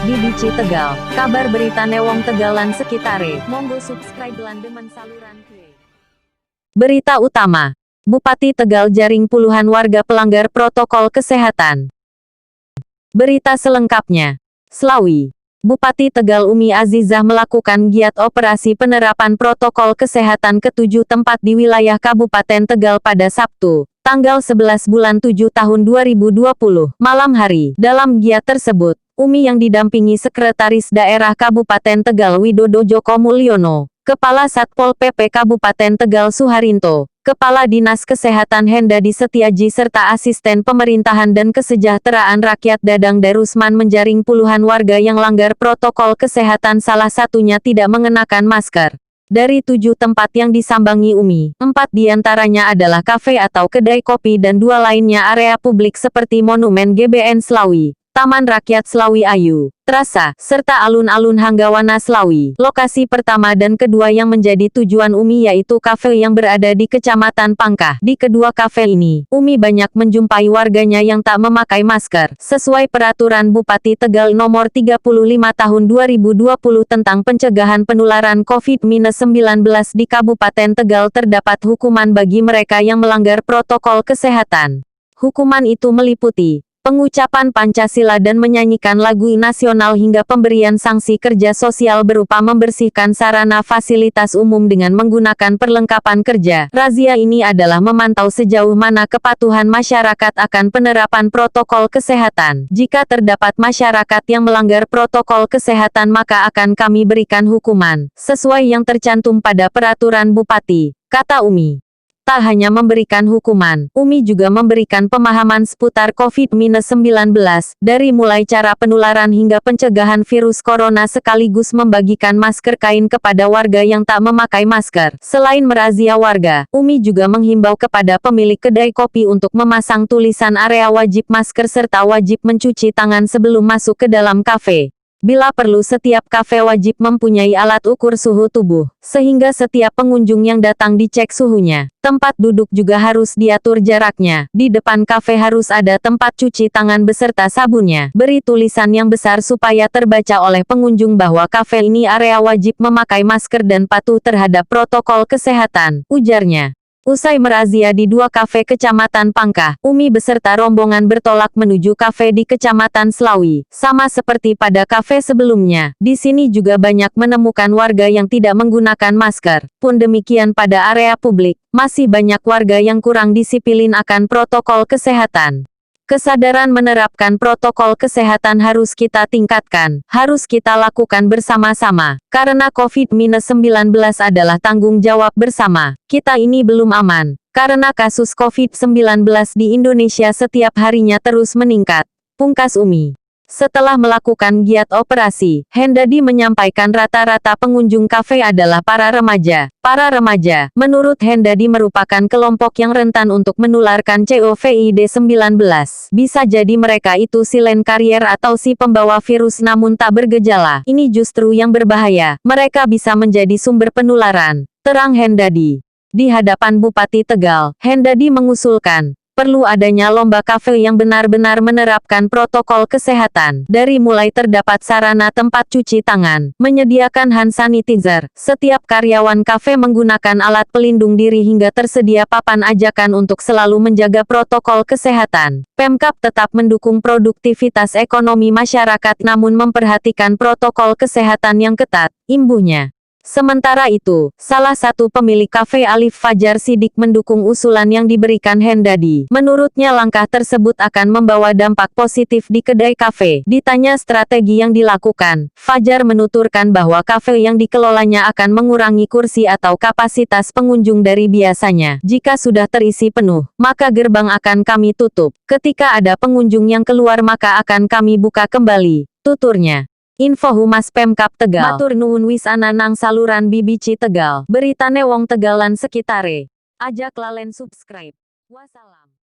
BBC Tegal, kabar berita newong Tegalan sekitare, monggo subscribe lan demen saluran kue. Berita utama, Bupati Tegal jaring puluhan warga pelanggar protokol kesehatan. Berita selengkapnya, Slawi. Bupati Tegal Umi Azizah melakukan giat operasi penerapan protokol kesehatan ke 7 tempat di wilayah Kabupaten Tegal pada Sabtu, tanggal 11 bulan 7 tahun 2020, malam hari. Dalam giat tersebut, Umi yang didampingi Sekretaris Daerah Kabupaten Tegal Widodo Joko Mulyono, Kepala Satpol PP Kabupaten Tegal Suharinto, Kepala Dinas Kesehatan Hendadi Setiaji serta Asisten Pemerintahan dan Kesejahteraan Rakyat Dadang Darusman menjaring puluhan warga yang langgar protokol kesehatan, salah satunya tidak mengenakan masker. Dari 7 tempat yang disambangi Umi, 4 diantaranya adalah kafe atau kedai kopi dan 2 lainnya area publik seperti Monumen GBN Slawi, Taman Rakyat Slawi Ayu, Trasa, serta alun-alun Hanggawana Slawi. Lokasi pertama dan kedua yang menjadi tujuan Umi yaitu kafe yang berada di Kecamatan Pangkah. Di kedua kafe ini, Umi banyak menjumpai warganya yang tak memakai masker. Sesuai peraturan Bupati Tegal nomor 35 tahun 2020 tentang pencegahan penularan COVID-19 di Kabupaten Tegal, terdapat hukuman bagi mereka yang melanggar protokol kesehatan. Hukuman itu meliputi pengucapan Pancasila dan menyanyikan lagu nasional hingga pemberian sanksi kerja sosial berupa membersihkan sarana fasilitas umum dengan menggunakan perlengkapan kerja. Razia ini adalah memantau sejauh mana kepatuhan masyarakat akan penerapan protokol kesehatan. Jika terdapat masyarakat yang melanggar protokol kesehatan maka akan kami berikan hukuman, sesuai yang tercantum pada peraturan Bupati, kata Umi. Tak hanya memberikan hukuman, Umi juga memberikan pemahaman seputar COVID-19, dari mulai cara penularan hingga pencegahan virus corona sekaligus membagikan masker kain kepada warga yang tak memakai masker. Selain merazia warga, Umi juga menghimbau kepada pemilik kedai kopi untuk memasang tulisan area wajib masker serta wajib mencuci tangan sebelum masuk ke dalam kafe. Bila perlu setiap kafe wajib mempunyai alat ukur suhu tubuh, sehingga setiap pengunjung yang datang dicek suhunya. Tempat duduk juga harus diatur jaraknya. Di depan kafe harus ada tempat cuci tangan beserta sabunnya. Beri tulisan yang besar supaya terbaca oleh pengunjung bahwa kafe ini area wajib memakai masker dan patuh terhadap protokol kesehatan, ujarnya. Usai merazia di 2 kafe Kecamatan Pangkah, Umi beserta rombongan bertolak menuju kafe di Kecamatan Slawi. Sama seperti pada kafe sebelumnya, di sini juga banyak menemukan warga yang tidak menggunakan masker. Pun demikian pada area publik, masih banyak warga yang kurang disiplin akan protokol kesehatan. Kesadaran menerapkan protokol kesehatan harus kita tingkatkan, harus kita lakukan bersama-sama, karena COVID-19 adalah tanggung jawab bersama. Kita ini belum aman, karena kasus COVID-19 di Indonesia setiap harinya terus meningkat, pungkas Umi. Setelah melakukan giat operasi, Hendadi menyampaikan rata-rata pengunjung kafe adalah para remaja. Para remaja, menurut Hendadi merupakan kelompok yang rentan untuk menularkan COVID-19. Bisa jadi mereka itu silent carrier atau si pembawa virus namun tak bergejala. Ini justru yang berbahaya. Mereka bisa menjadi sumber penularan, terang Hendadi. Di hadapan Bupati Tegal, Hendadi mengusulkan perlu adanya lomba kafe yang benar-benar menerapkan protokol kesehatan. Dari mulai terdapat sarana tempat cuci tangan, menyediakan hand sanitizer, setiap karyawan kafe menggunakan alat pelindung diri hingga tersedia papan ajakan untuk selalu menjaga protokol kesehatan. Pemkab tetap mendukung produktivitas ekonomi masyarakat namun memperhatikan protokol kesehatan yang ketat, imbuhnya. Sementara itu, salah satu pemilik kafe Alif Fajar Sidik mendukung usulan yang diberikan Hendadi. Menurutnya langkah tersebut akan membawa dampak positif di kedai kafe. Ditanya strategi yang dilakukan, Fajar menuturkan bahwa kafe yang dikelolanya akan mengurangi kursi atau kapasitas pengunjung dari biasanya. Jika sudah terisi penuh, maka gerbang akan kami tutup. Ketika ada pengunjung yang keluar maka akan kami buka kembali, tuturnya. Info Humas Pemkab Tegal. Matur nuwun wisana nang saluran BBC Tegal. Beritane wong Tegalan sekitare. Ajak lalen subscribe. Wassalam.